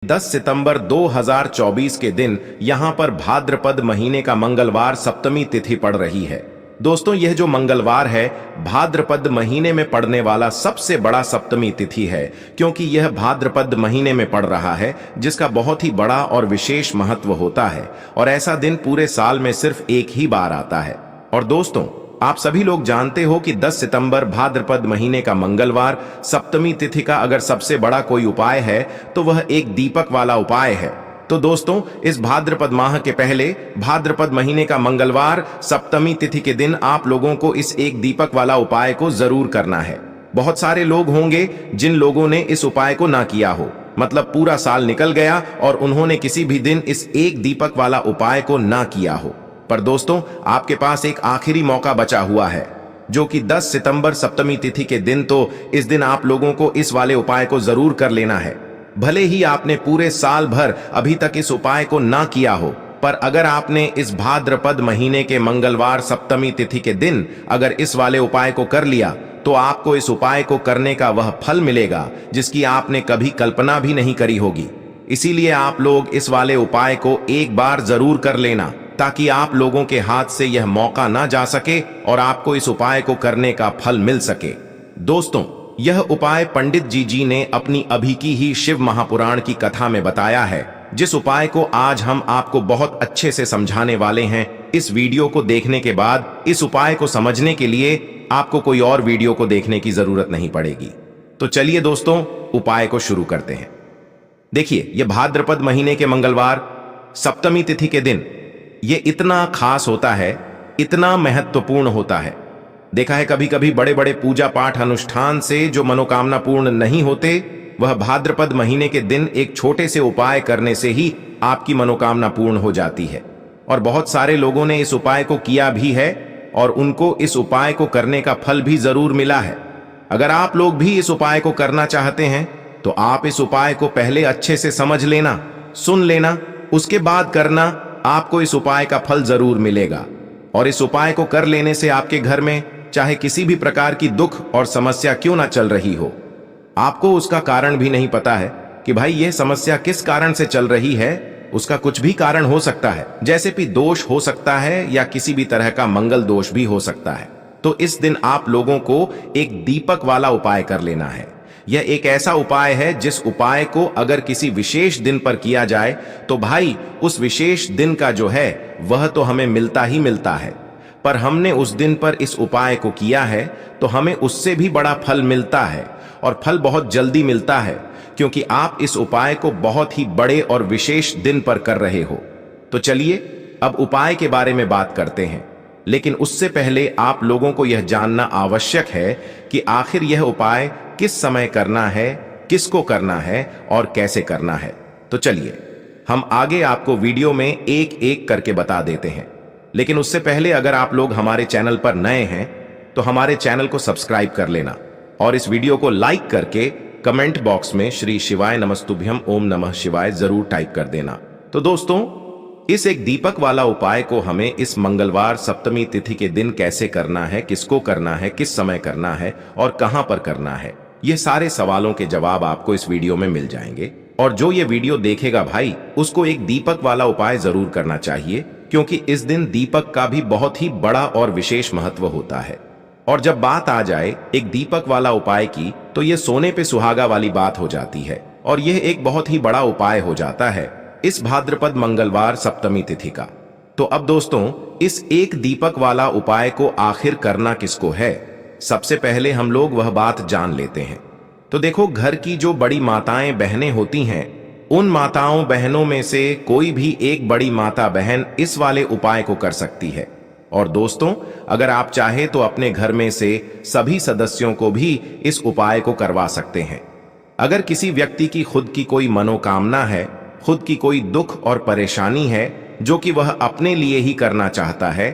10 सितंबर 2024 के दिन यहां पर भाद्रपद महीने का मंगलवार सप्तमी तिथि पड़ रही है। दोस्तों, यह जो मंगलवार है भाद्रपद महीने में पड़ने वाला सबसे बड़ा सप्तमी तिथि है, क्योंकि यह भाद्रपद महीने में पड़ रहा है, जिसका बहुत ही बड़ा और विशेष महत्व होता है। और ऐसा दिन पूरे साल में सिर्फ एक ही बार आता है। और दोस्तों, आप सभी लोग जानते हो कि 10 सितंबर भाद्रपद महीने का मंगलवार सप्तमी तिथि का अगर सबसे बड़ा कोई उपाय है तो वह एक दीपक वाला उपाय है। तो दोस्तों, इस भाद्रपद माह के पहले भाद्रपद महीने का मंगलवार सप्तमी तिथि के दिन आप लोगों को इस एक दीपक वाला उपाय को जरूर करना है। बहुत सारे लोग होंगे जिन लोगों ने इस उपाय को ना किया हो, मतलब पूरा साल निकल गया और उन्होंने किसी भी दिन इस एक दीपक वाला उपाय को ना किया हो। पर दोस्तों, आपके पास एक आखिरी मौका बचा हुआ है, जो कि 10 सितंबर सप्तमी तिथि के दिन। तो इस दिन आप लोगों को इस वाले उपाय को जरूर कर लेना है। भले ही आपने पूरे साल भर अभी तक इस उपाय को ना किया हो, पर अगर आपने इस भाद्रपद महीने के मंगलवार सप्तमी तिथि के दिन अगर इस वाले उपाय को कर लिया तो आपको इस उपाय को करने का वह फल मिलेगा जिसकी आपने कभी कल्पना भी नहीं करी होगी। इसीलिए आप लोग इस वाले उपाय को एक बार जरूर कर लेना, ताकि आप लोगों के हाथ से यह मौका ना जा सके और आपको इस उपाय को करने का फल मिल सके। दोस्तों, यह उपाय पंडित जी ने अपनी अभी की ही शिव महापुराण की कथा में बताया है, जिस उपाय को आज हम आपको बहुत अच्छे से समझाने वाले हैं। इस वीडियो को देखने के बाद इस उपाय को समझने के लिए आपको कोई और वीडियो को देखने की जरूरत नहीं पड़ेगी। तो चलिए दोस्तों, उपाय को शुरू करते हैं। देखिए, यह भाद्रपद महीने के मंगलवार सप्तमी तिथि के दिन ये इतना खास होता है, इतना महत्वपूर्ण होता है। देखा है कभी कभी बड़े बड़े पूजा पाठ अनुष्ठान से जो मनोकामना पूर्ण नहीं होते, वह भाद्रपद महीने के दिन एक छोटे से उपाय करने से ही आपकी मनोकामना पूर्ण हो जाती है। और बहुत सारे लोगों ने इस उपाय को किया भी है और उनको इस उपाय को करने का फल भी जरूर मिला है। अगर आप लोग भी इस उपाय को करना चाहते हैं तो आप इस उपाय को पहले अच्छे से समझ लेना, सुन लेना, उसके बाद करना। आपको इस उपाय का फल जरूर मिलेगा। और इस उपाय को कर लेने से आपके घर में चाहे किसी भी प्रकार की दुख और समस्या क्यों ना चल रही हो, आपको उसका कारण भी नहीं पता है कि भाई यह समस्या किस कारण से चल रही है, उसका कुछ भी कारण हो सकता है। जैसे कि दोष हो सकता है या किसी भी तरह का मंगल दोष भी हो सकता है। तो इस दिन आप लोगों को एक दीपक वाला उपाय कर लेना है। यह एक ऐसा उपाय है जिस उपाय को अगर किसी विशेष दिन पर किया जाए तो भाई उस विशेष दिन का जो है वह तो हमें मिलता ही मिलता है। पर हमने उस दिन पर इस उपाय को किया है तो हमें उससे भी बड़ा फल मिलता है, और फल बहुत जल्दी मिलता है, क्योंकि आप इस उपाय को बहुत ही बड़े और विशेष दिन पर कर रहे हो। तो चलिए अब उपाय के बारे में बात करते हैं। लेकिन उससे पहले आप लोगों को यह जानना आवश्यक है कि आखिर यह उपाय किस समय करना है, किसको करना है और कैसे करना है। तो चलिए हम आगे आपको वीडियो में एक एक करके बता देते हैं। लेकिन उससे पहले अगर आप लोग हमारे चैनल पर नए हैं तो हमारे चैनल को सब्सक्राइब कर लेना और इस वीडियो को लाइक करके कमेंट बॉक्स में श्री शिवाय नमस्तुभ्यम ओम नमः शिवाय जरूर टाइप कर देना। तो दोस्तों, इस एक दीपक वाला उपाय को हमें इस मंगलवार सप्तमी तिथि के दिन कैसे करना है, किसको करना है, किस समय करना है और कहां पर करना है, ये सारे सवालों के जवाब आपको इस वीडियो में मिल जाएंगे। और जो ये वीडियो देखेगा भाई, उसको एक दीपक वाला उपाय जरूर करना चाहिए, क्योंकि इस दिन दीपक का भी बहुत ही बड़ा और विशेष महत्व होता है। और जब बात आ जाए एक दीपक वाला उपाय की, तो ये सोने पे सुहागा वाली बात हो जाती है और यह एक बहुत ही बड़ा उपाय हो जाता है इस भाद्रपद मंगलवार सप्तमी तिथि का। तो अब दोस्तों, इस एक दीपक वाला उपाय को आखिर करना किसको है, सबसे पहले हम लोग वह बात जान लेते हैं। तो देखो, घर की जो बड़ी माताएं बहनें होती हैं, उन माताओं बहनों में से कोई भी एक बड़ी माता बहन इस वाले उपाय को कर सकती है। और दोस्तों, अगर आप चाहे तो अपने घर में से सभी सदस्यों को भी इस उपाय को करवा सकते हैं। अगर किसी व्यक्ति की खुद की कोई मनोकामना है, खुद की कोई दुख और परेशानी है जो कि वह अपने लिए ही करना चाहता है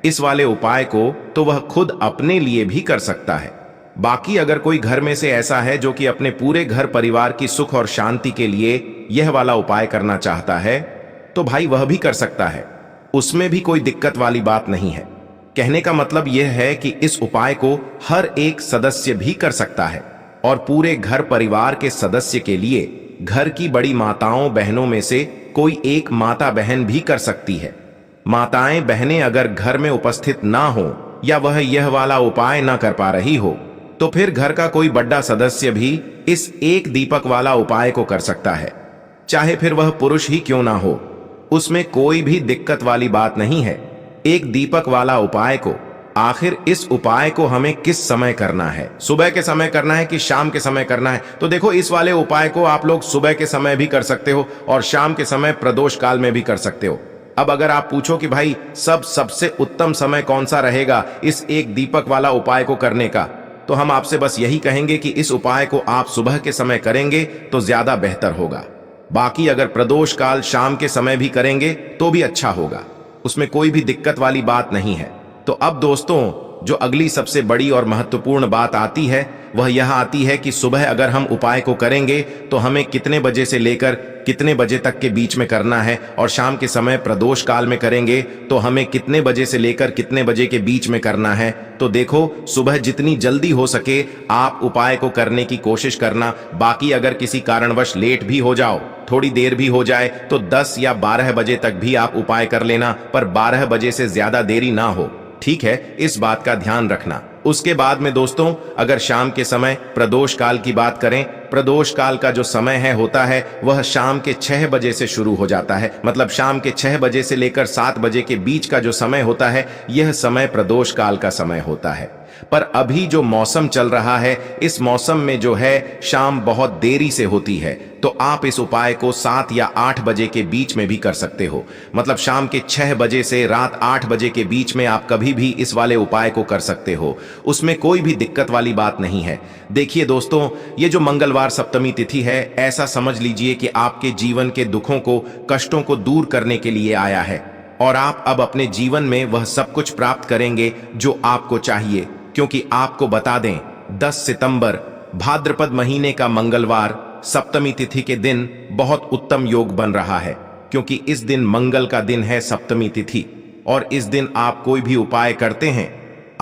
इस वाले उपाय को, तो वह खुद अपने लिए भी कर सकता है। बाकी अगर कोई घर में से ऐसा है जो कि अपने पूरे घर परिवार की सुख और शांति के लिए यह वाला उपाय करना चाहता है, तो भाई वह भी कर सकता है, उसमें भी कोई दिक्कत वाली बात नहीं है। कहने का मतलब यह है कि इस उपाय को हर एक सदस्य भी कर सकता है और पूरे घर परिवार के सदस्य के लिए घर की बड़ी माताओं बहनों में से कोई एक माता बहन भी कर सकती है। माताएं बहनें अगर घर में उपस्थित ना हो या वह यह वाला उपाय ना कर पा रही हो तो फिर घर का कोई बड़ा सदस्य भी इस एक दीपक वाला उपाय को कर सकता है, चाहे फिर वह पुरुष ही क्यों ना हो। उसमें कोई भी दिक्कत वाली बात नहीं है। एक दीपक वाला उपाय को, आखिर इस उपाय को हमें किस समय करना है, सुबह के समय करना है कि शाम के समय करना है? तो देखो, इस वाले उपाय को आप लोग सुबह के समय भी कर सकते हो और शाम के समय प्रदोष काल में भी कर सकते हो। अब अगर आप पूछो कि भाई सबसे उत्तम समय कौन सा रहेगा इस एक दीपक वाला उपाय को करने का, तो हम आपसे बस यही कहेंगे कि इस उपाय को आप सुबह के समय करेंगे तो ज्यादा बेहतर होगा। बाकी अगर प्रदोष काल शाम के समय भी करेंगे तो भी अच्छा होगा, उसमें कोई भी दिक्कत वाली बात नहीं है। तो अब दोस्तों, जो अगली सबसे बड़ी और महत्वपूर्ण बात आती है वह यह आती है कि सुबह अगर हम उपाय को करेंगे तो हमें कितने बजे से लेकर कितने बजे तक के बीच में करना है, और शाम के समय प्रदोष काल में करेंगे तो हमें कितने बजे से लेकर कितने बजे के बीच में करना है। तो देखो, सुबह जितनी जल्दी हो सके आप उपाय को करने की कोशिश करना। बाकी अगर किसी कारणवश लेट भी हो जाओ, थोड़ी देर भी हो जाए, तो 10 या 12 बजे तक भी आप उपाय कर लेना, पर 12 बजे से ज्यादा देरी ना हो, ठीक है? इस बात का ध्यान रखना। उसके बाद में दोस्तों, अगर शाम के समय प्रदोष काल की बात करें, प्रदोष काल का जो समय है होता है वह शाम के 6 बजे से शुरू हो जाता है। मतलब शाम के 6 बजे से लेकर 7 बजे के बीच का जो समय होता है यह समय प्रदोष काल का समय होता है। पर अभी जो मौसम चल रहा है, इस मौसम में जो है शाम बहुत देरी से होती है, तो आप इस उपाय को 7 या 8 बजे के बीच में भी कर सकते हो। मतलब शाम के 6 बजे से रात 8 बजे के बीच में आप कभी भी इस वाले उपाय को कर सकते हो, उसमें कोई भी दिक्कत वाली बात नहीं है। देखिए दोस्तों, ये जो मंगलवार सप्तमी तिथि है, ऐसा समझ लीजिए कि आपके जीवन के दुखों को, कष्टों को दूर करने के लिए आया है, और आप अब अपने जीवन में वह सब कुछ प्राप्त करेंगे जो आपको चाहिए। क्योंकि आपको बता दें, 10 सितंबर भाद्रपद महीने का मंगलवार सप्तमी तिथि के दिन बहुत उत्तम योग बन रहा है, क्योंकि इस दिन मंगल का दिन है सप्तमी तिथि, और इस दिन आप कोई भी उपाय करते हैं,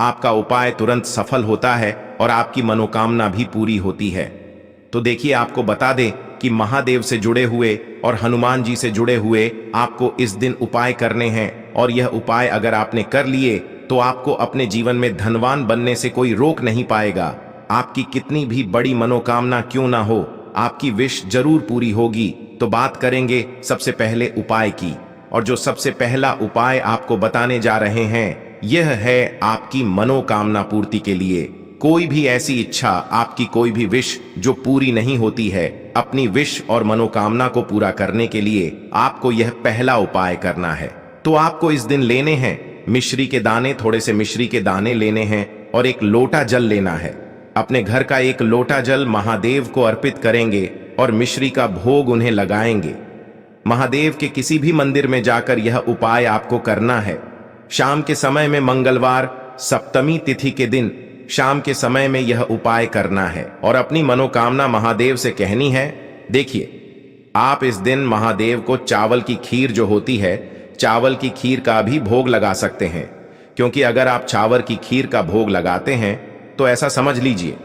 आपका उपाय तुरंत सफल होता है और आपकी मनोकामना भी पूरी होती है। तो देखिए, आपको बता दें कि महादेव से जुड़े हुए और हनुमान जी से जुड़े हुए आपको इस दिन उपाय करने हैं, और यह उपाय अगर आपने कर लिए तो आपको अपने जीवन में धनवान बनने से कोई रोक नहीं पाएगा। आपकी कितनी भी बड़ी मनोकामना क्यों ना हो, आपकी विश जरूर पूरी होगी। तो बात करेंगे सबसे पहले उपाय की, और जो सबसे पहला उपाय आपको बताने जा रहे हैं यह है आपकी मनोकामना पूर्ति के लिए। कोई भी ऐसी इच्छा, आपकी कोई भी विश जो पूरी नहीं होती है, अपनी विश और मनोकामना को पूरा करने के लिए आपको यह पहला उपाय करना है। तो आपको इस दिन लेने हैं मिश्री के दाने, थोड़े से मिश्री के दाने लेने हैं, और एक लोटा जल लेना है। अपने घर का एक लोटा जल महादेव को अर्पित करेंगे और मिश्री का भोग उन्हें लगाएंगे। महादेव के किसी भी मंदिर में जाकर यह उपाय आपको करना है। शाम के समय में, मंगलवार सप्तमी तिथि के दिन शाम के समय में यह उपाय करना है और अपनी मनोकामना महादेव से कहनी है। देखिए, आप इस दिन महादेव को चावल की खीर जो होती है, चावल की खीर का भी भोग लगा सकते हैं, क्योंकि अगर आप चावल की खीर का भोग लगाते हैं तो ऐसा समझ लीजिए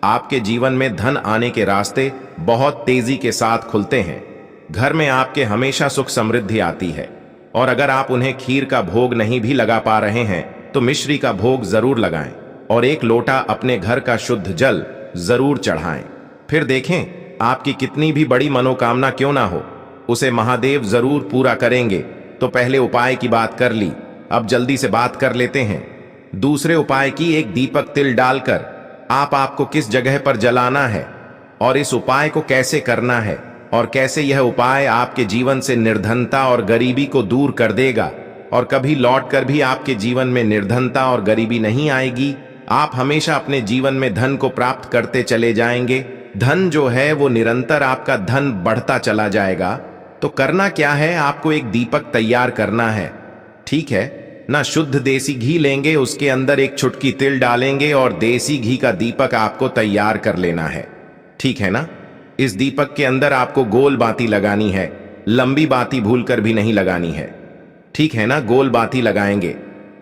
आपके जीवन में धन आने के रास्ते बहुत तेजी के साथ खुलते हैं। घर में आपके हमेशा सुख समृद्धि आती है। और अगर आप उन्हें खीर का भोग नहीं भी लगा पा रहे हैं तो मिश्री का भोग जरूर लगाएं, और एक लोटा अपने घर का शुद्ध जल जरूर चढ़ाएं। फिर देखें, आपकी कितनी भी बड़ी मनोकामना क्यों ना हो, उसे महादेव जरूर पूरा करेंगे। तो पहले उपाय की बात कर ली, अब जल्दी से बात कर लेते हैं दूसरे उपाय की। एक दीपक तिल डालकर आपको किस जगह पर जलाना है और इस उपाय को कैसे करना है, और कैसे यह उपाय आपके जीवन से निर्धनता और गरीबी को दूर कर देगा, और कभी लौट कर भी आपके जीवन में निर्धनता और गरीबी नहीं आएगी। आप हमेशा अपने जीवन में धन को प्राप्त करते चले जाएंगे। धन जो है वो निरंतर आपका धन बढ़ता चला जाएगा। तो करना क्या है, आपको एक दीपक तैयार करना है, ठीक है ना? शुद्ध देसी घी लेंगे, उसके अंदर एक चुटकी तिल डालेंगे और देसी घी का दीपक आपको तैयार कर लेना है, ठीक है ना? इस दीपक के अंदर आपको गोल बाती लगानी है, लंबी बाती भूलकर भी नहीं लगानी है, ठीक है ना? गोल बाती लगाएंगे।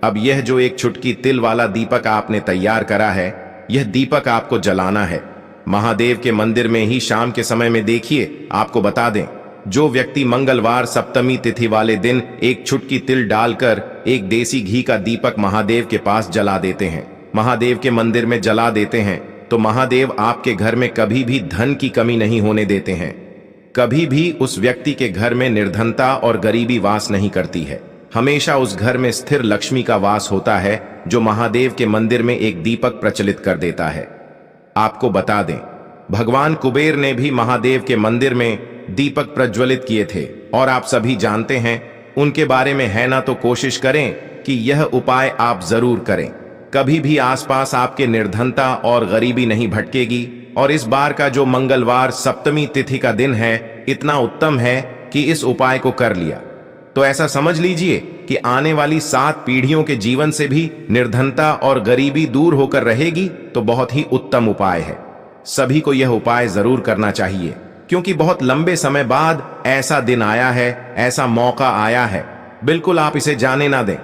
अब यह जो एक चुटकी तिल वाला दीपक आपने तैयार करा है, यह दीपक आपको जलाना है। महादेव के मंदिर में ही शाम के समय में देखिए, आपको बता दें, जो व्यक्ति मंगलवार सप्तमी तिथि वाले दिन एक चुटकी तिल डालकर एक देसी घी का दीपक महादेव के पास जला देते हैं, महादेव के मंदिर में जला देते हैं, तो महादेव आपके घर में कभी भी धन की कमी नहीं होने देते हैं। कभी भी उस व्यक्ति के घर में निर्धनता और गरीबी वास नहीं करती है। हमेशा उस घर में स्थिर लक्ष्मी का वास होता है, जो महादेव के मंदिर में एक दीपक प्रचलित कर देता है। आपको बता दें, भगवान कुबेर ने भी महादेव के मंदिर में दीपक प्रज्वलित किए थे और आप सभी जानते हैं उनके बारे में, है ना? तो कोशिश करें कि यह उपाय आप जरूर करें। कभी भी आसपास आपके निर्धनता और गरीबी नहीं भटकेगी। और इस बार का जो मंगलवार सप्तमी तिथि का दिन है, इतना उत्तम है कि इस उपाय को कर लिया तो ऐसा समझ लीजिए कि आने वाली 7 पीढ़ियों के जीवन से भी निर्धनता और गरीबी दूर होकर रहेगी। तो बहुत ही उत्तम उपाय है, सभी को यह उपाय जरूर करना चाहिए, क्योंकि बहुत लंबे समय बाद ऐसा दिन आया है, ऐसा मौका आया है। बिल्कुल आप इसे जाने ना दें।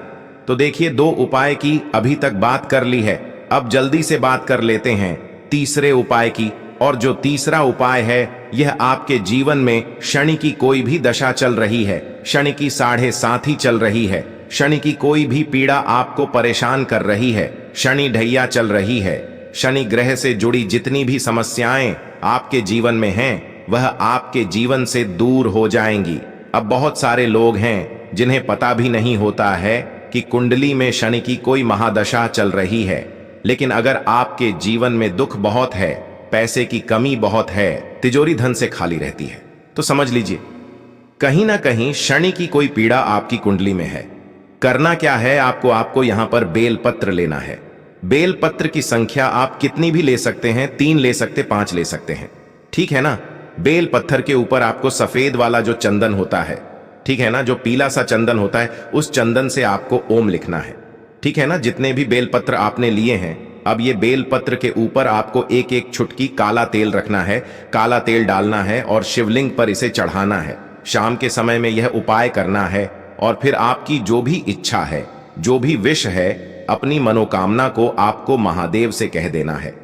तो देखिए, 2 उपाय की अभी तक बात कर ली है, अब जल्दी से बात कर लेते हैं तीसरे उपाय की। और जो तीसरा उपाय है, यह आपके जीवन में शनि की कोई भी दशा चल रही है, शनि की 7.5 चल रही है, शनि की कोई भी पीड़ा आपको परेशान कर रही है, शनि ढैया चल रही है, शनि ग्रह से जुड़ी जितनी भी समस्याएं आपके जीवन में हैं, वह आपके जीवन से दूर हो जाएंगी। अब बहुत सारे लोग हैं जिन्हें पता भी नहीं होता है कि कुंडली में शनि की कोई महादशा चल रही है। लेकिन अगर आपके जीवन में दुख बहुत है, पैसे की कमी बहुत है, तिजोरी धन से खाली रहती है, तो समझ लीजिए कहीं ना कहीं शनि की कोई पीड़ा आपकी कुंडली में है। करना क्या है आपको? आपको यहां पर बेल पत्र लेना है। बेल पत्र की संख्या आप कितनी भी ले सकते हैं, 3 ले सकते, 5 ले सकते हैं, ठीक है ना? बेल पत्थर के ऊपर आपको सफेद वाला जो चंदन होता है, ठीक है ना, जो पीला सा चंदन होता है, उस चंदन से आपको ओम लिखना है, ठीक है ना? जितने भी बेल पत्र आपने लिए हैं, अब ये बेल पत्र के ऊपर आपको एक एक चुटकी काला तेल रखना है, काला तेल डालना है और शिवलिंग पर इसे चढ़ाना है। शाम के समय में यह उपाय करना है और फिर आपकी जो भी इच्छा है, जो भी विश है, अपनी मनोकामना को आपको महादेव से कह देना है,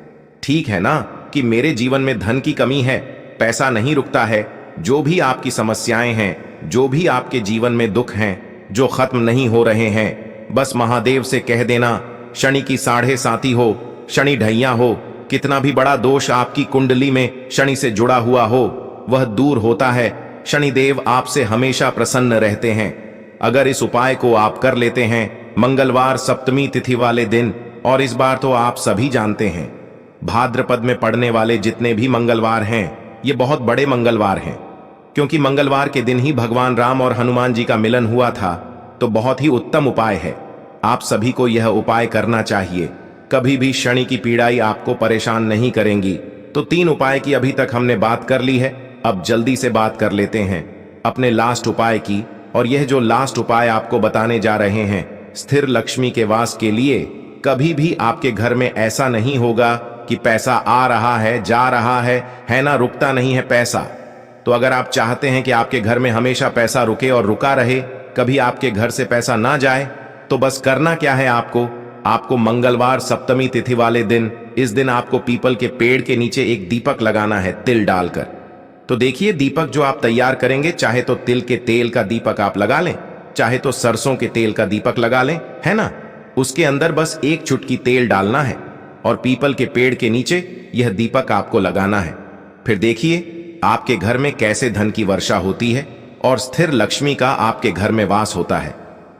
ठीक है ना? कि मेरे जीवन में धन की कमी है, पैसा नहीं रुकता है, जो भी आपकी समस्याएं हैं, जो भी आपके जीवन में दुख हैं, जो खत्म नहीं हो रहे हैं, बस महादेव से कह देना। शनि की 7.5 हो, शनि ढैया हो, कितना भी बड़ा दोष आपकी कुंडली में शनि से जुड़ा हुआ हो, वह दूर होता है। शनिदेव आपसे हमेशा प्रसन्न रहते हैं। अगर इस उपाय को आप कर लेते हैं मंगलवार सप्तमी तिथि वाले दिन, और इस बार तो आप सभी जानते हैं भाद्रपद में पड़ने वाले जितने भी मंगलवार हैं, ये बहुत बड़े मंगलवार हैं, क्योंकि मंगलवार के दिन ही भगवान राम और हनुमान जी का मिलन हुआ था। तो बहुत ही उत्तम उपाय है, आप सभी को यह उपाय करना चाहिए। कभी भी शनि की पीड़ाई आपको परेशान नहीं करेंगी। तो 3 उपाय की अभी तक हमने बात कर ली है, अब जल्दी से बात कर लेते हैं अपने लास्ट उपाय की। और यह जो लास्ट उपाय आपको बताने जा रहे हैं, स्थिर लक्ष्मी के वास के लिए। कभी भी आपके घर में ऐसा नहीं होगा कि पैसा आ रहा है, जा रहा है ना, रुकता नहीं है पैसा। तो अगर आप चाहते हैं कि आपके घर में हमेशा पैसा रुके और रुका रहे, कभी आपके घर से पैसा ना जाए, तो बस करना क्या है आपको मंगलवार सप्तमी तिथि वाले दिन, इस दिन आपको पीपल के पेड़ के नीचे एक दीपक लगाना है तिल डालकर। तो देखिए, दीपक जो आप तैयार करेंगे, चाहे तो तिल के तेल का दीपक आप लगा लें, चाहे तो सरसों के तेल का दीपक लगा लें, है ना? उसके अंदर बस एक चुटकी तेल डालना है और पीपल के पेड़ के नीचे यह दीपक आपको लगाना है। फिर देखिए आपके घर में कैसे धन की वर्षा होती है और स्थिर लक्ष्मी का आपके घर में वास होता है।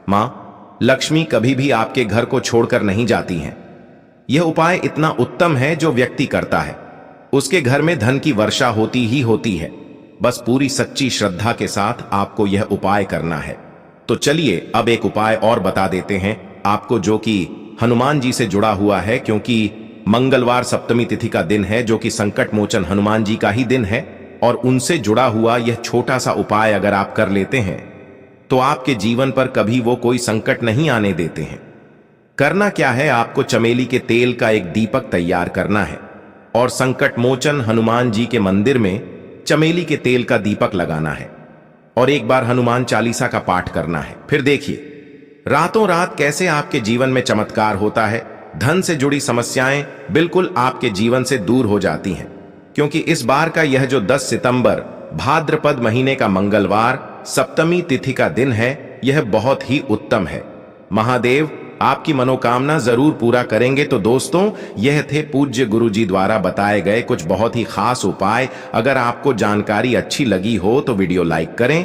मां लक्ष्मी कभी भी आपके घर को छोड़कर नहीं जाती हैं। यह उपाय इतना उत्तम है, जो व्यक्ति करता है उसके घर में धन की वर्षा होती ही होती है। बस पूरी सच्ची श्रद्धा के साथ आपको यह उपाय करना है। तो चलिए अब एक उपाय और बता देते हैं आपको, जो कि हनुमान जी से जुड़ा हुआ है, क्योंकि मंगलवार सप्तमी तिथि का दिन है, जो कि संकट मोचन हनुमान जी का ही दिन है। और उनसे जुड़ा हुआ यह छोटा सा उपाय अगर आप कर लेते हैं, तो आपके जीवन पर कभी वो कोई संकट नहीं आने देते हैं। करना क्या है, आपको चमेली के तेल का एक दीपक तैयार करना है और संकट मोचन हनुमान जी के मंदिर में चमेली के तेल का दीपक लगाना है और एक बार हनुमान चालीसा का पाठ करना है। फिर देखिए रातों रात कैसे आपके जीवन में चमत्कार होता है। धन से जुड़ी समस्याएं बिल्कुल आपके जीवन से दूर हो जाती हैं। क्योंकि इस बार का यह जो 10 सितंबर भाद्रपद महीने का मंगलवार सप्तमी तिथि का दिन है, यह बहुत ही उत्तम है। महादेव आपकी मनोकामना जरूर पूरा करेंगे। तो दोस्तों, यह थे पूज्य गुरुजी द्वारा बताए गए कुछ बहुत ही खास उपाय। अगर आपको जानकारी अच्छी लगी हो तो वीडियो लाइक करें।